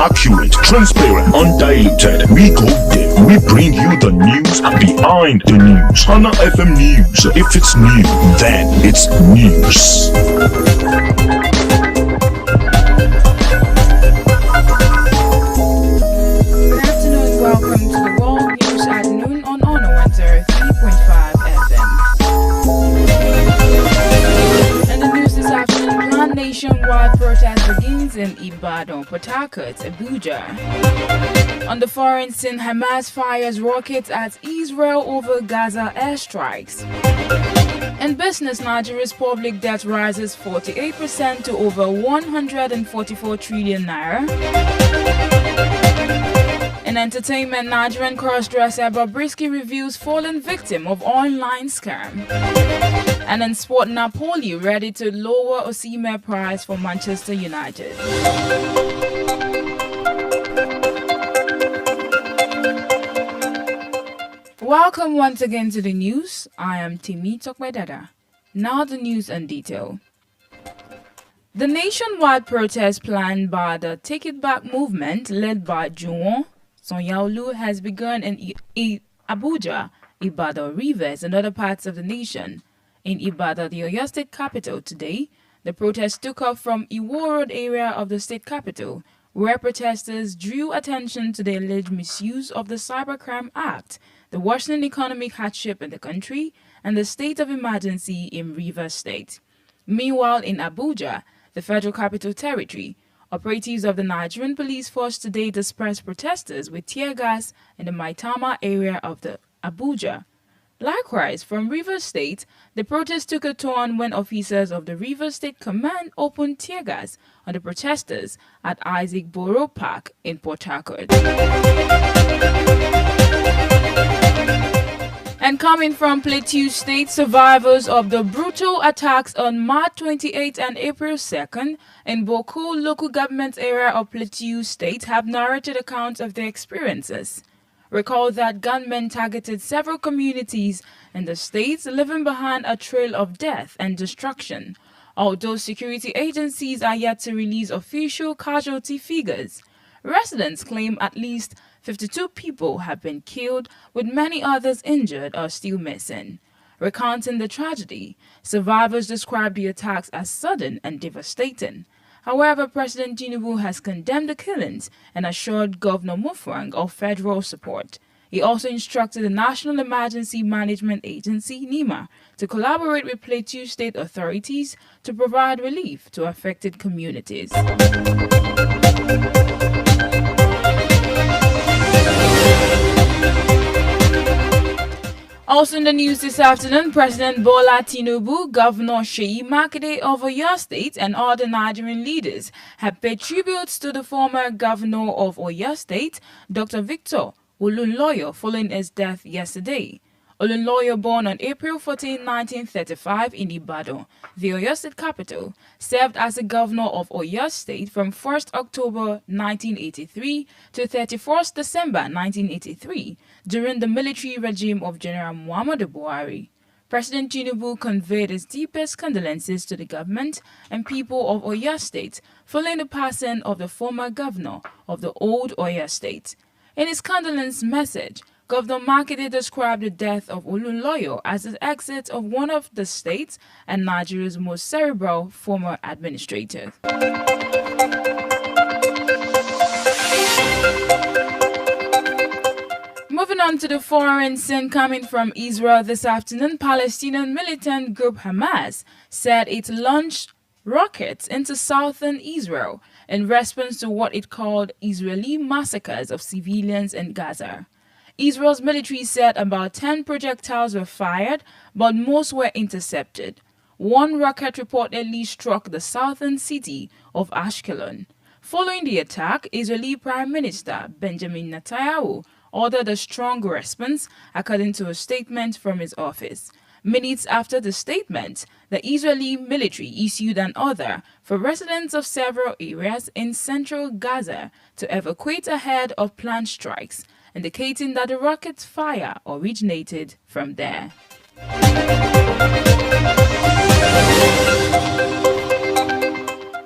Accurate, transparent, undiluted. We go there. We bring you the news behind the news. Hana FM News. If it's new, then it's news. Good afternoon, welcome to the World News at noon on Honor 103.5 FM. And the news this afternoon, planned nationwide protest begins in Ibadan, Port Harcourt, Abuja. On the foreign scene, Hamas fires rockets at Israel over Gaza airstrikes. In business, Nigeria's public debt rises 48% to over 144 trillion naira. In entertainment, Nigerian crossdresser Bobrisky reveals fallen victim of online scam. And in sport, Napoli ready to lower Osimhen price for Manchester United. Welcome once again to the news. I am Temitope Dada. Now the news in detail. The nationwide protest planned by the Take It Back movement led by Juwon Sanyaolu has begun in Abuja, Ibadan, Rivers and other parts of the nation. In Ibadan, the Oyo State capital today, the protest took off from Iwo Road area of the state capital, where protesters drew attention to the alleged misuse of the Cybercrime Act, the worsening economic hardship in the country, and the state of emergency in Rivers State. Meanwhile, in Abuja, the Federal Capital Territory, operatives of the Nigerian Police Force today dispersed protesters with tear gas in the Maitama area of the Abuja. Likewise, from Rivers State, the protest took a turn when officers of the Rivers State Command opened tear gas on the protesters at Isaac Borough Park in Port Harcourt. And coming from Plateau State, survivors of the brutal attacks on March 28 and April 2nd in Boku local government area of Plateau State have narrated accounts of their experiences. Recall that gunmen targeted several communities in the state, leaving behind a trail of death and destruction. Although security agencies are yet to release official casualty figures, residents claim at least 52 people have been killed, with many others injured or still missing. Recounting the tragedy, survivors described the attacks as sudden and devastating. However, President Tinubu has condemned the killings and assured Governor Mufwang of federal support. He also instructed the National Emergency Management Agency, NEMA, to collaborate with Plateau State authorities to provide relief to affected communities. Also in the news this afternoon, President Bola Tinubu, Governor Seyi Makinde of Oyo State and other Nigerian leaders have paid tributes to the former governor of Oyo State, Dr. Victor Olunloyo, following his death yesterday. Olunloyo, born on April 14, 1935 in Ibadan, the Oyo State capital, served as the governor of Oyo State from 1st October 1983 to 31st December 1983 during the military regime of General Muhammadu Buhari. President Tinubu conveyed his deepest condolences to the government and people of Oyo State following the passing of the former governor of the old Oyo State. In his condolence message, Governor Makinde described the death of Olunloyo as the exit of one of the state's and Nigeria's most cerebral former administrators. Moving on to the foreign scene, coming from Israel this afternoon, Palestinian militant group Hamas said it launched rockets into southern Israel in response to what it called Israeli massacres of civilians in Gaza. Israel's military said about 10 projectiles were fired, but most were intercepted. One rocket reportedly struck the southern city of Ashkelon. Following the attack, Israeli Prime Minister Benjamin Netanyahu ordered a strong response, according to a statement from his office. Minutes after the statement, the Israeli military issued an order for residents of several areas in central Gaza to evacuate ahead of planned strikes, indicating that the rocket's fire originated from there.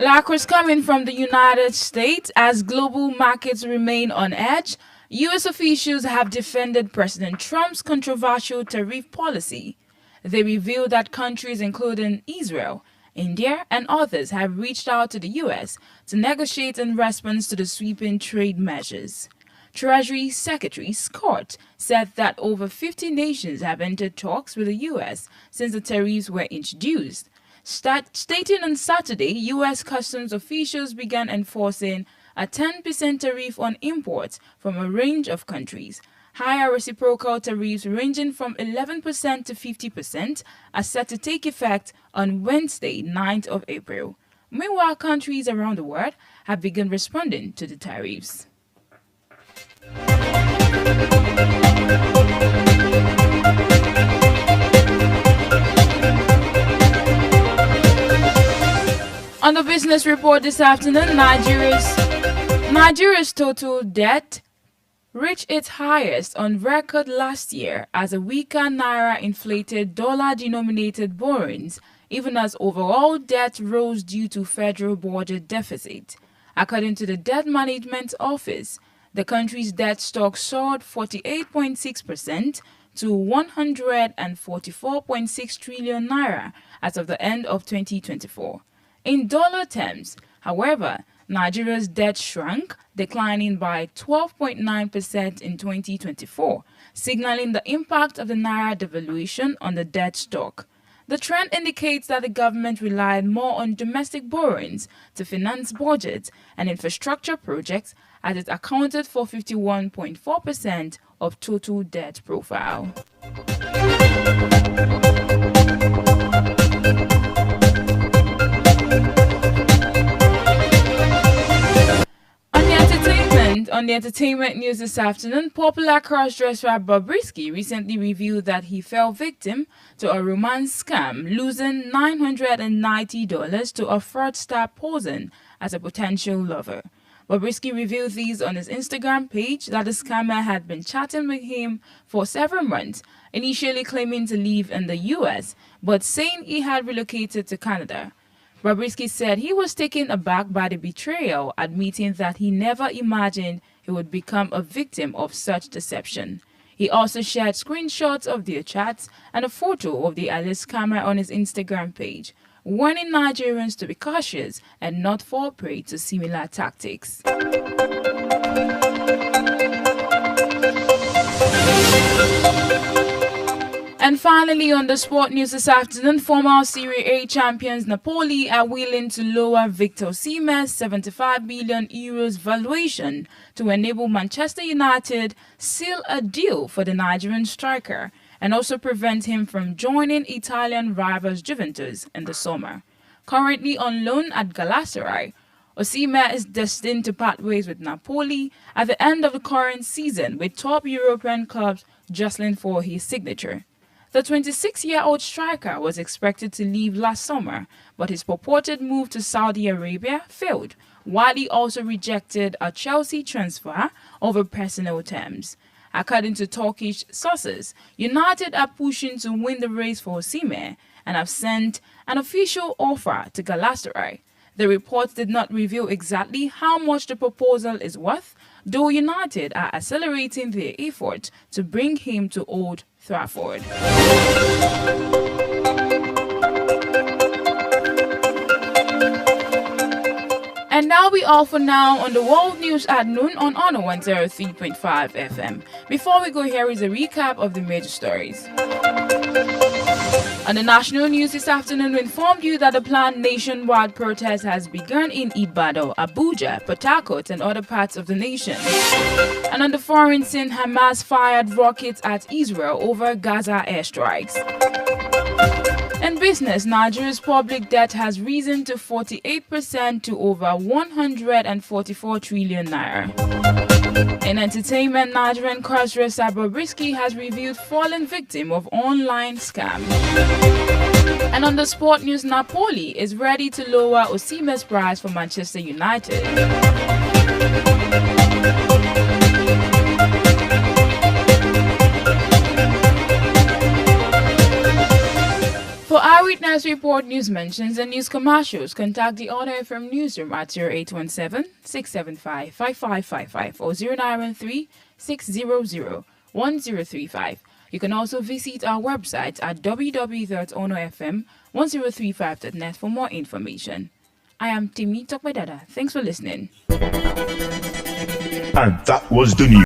Lacquers coming from the United States as global markets remain on edge. U.S. officials have defended President Trump's controversial tariff policy. They revealed that countries including Israel, India, and others have reached out to the U.S. to negotiate in response to the sweeping trade measures. Treasury Secretary Scott said that over 50 nations have entered talks with the U.S. since the tariffs were introduced. Stating on Saturday, U.S. customs officials began enforcing a 10% tariff on imports from a range of countries. Higher reciprocal tariffs ranging from 11% to 50% are set to take effect on Wednesday, 9th of April. Meanwhile, countries around the world have begun responding to the tariffs. On the business report this afternoon, Nigeria's total debt reached its highest on record last year as a weaker naira inflated dollar-denominated borrowings, even as overall debt rose due to federal budget deficit. According to the Debt Management Office, the country's debt stock soared 48.6% to 144.6 trillion naira as of the end of 2024. In dollar terms, however, Nigeria's debt shrank, declining by 12.9% in 2024, signaling the impact of the naira devaluation on the debt stock. The trend indicates that the government relied more on domestic borrowings to finance budgets and infrastructure projects, as it accounted for 51.4% of total debt profile. On the entertainment news this afternoon, popular cross-dresser Bobrisky recently revealed that he fell victim to a romance scam, losing $990 to a fraudster posing as a potential lover. Bobrisky revealed these on his Instagram page that the scammer had been chatting with him for several months, initially claiming to live in the US, but saying he had relocated to Canada. Bobrisky said he was taken aback by the betrayal, admitting that he never imagined he would become a victim of such deception. He also shared screenshots of their chats and a photo of the alleged scammer on his Instagram page, warning Nigerians to be cautious and not fall prey to similar tactics. And finally, on the sport news this afternoon, former Serie A champions Napoli are willing to lower Victor Osimhen's €75 million valuation to enable Manchester United seal a deal for the Nigerian striker and also prevent him from joining Italian rivals Juventus in the summer. Currently on loan at Galatasaray, Osimhen is destined to part ways with Napoli at the end of the current season, with top European clubs jostling for his signature. The 26-year-old striker was expected to leave last summer, but his purported move to Saudi Arabia failed, while he also rejected a Chelsea transfer over personal terms. According to Turkish sources, United are pushing to win the race for Osimhen and have sent an official offer to Galatasaray. The reports did not reveal exactly how much the proposal is worth, though United are accelerating their effort to bring him to Old Trafford. And that'll be all for now on the World News at noon on Honor 103.5 FM. Before we go, here is a recap of the major stories. On the national news this afternoon, we informed you that the planned nationwide protest has begun in Ibadan, Abuja, Port Harcourt, and other parts of the nation. And on the foreign scene, Hamas fired rockets at Israel over Gaza airstrikes. In business, Nigeria's public debt has risen to 48% to over 144 trillion naira. In entertainment, Nigerian crossdresser Bobrisky has revealed fallen victim of online scam. And on the sport news, Napoli is ready to lower Osimhen's price for Manchester United. For Eyewitness protest report, news mentions, and news commercials, contact the Honor FM newsroom at 0817-675-5555 or 0913-600-1035. You can also visit our website at www.honorfm1035.net for more information. I am Temitope Dada. Thanks for listening. And that was the news.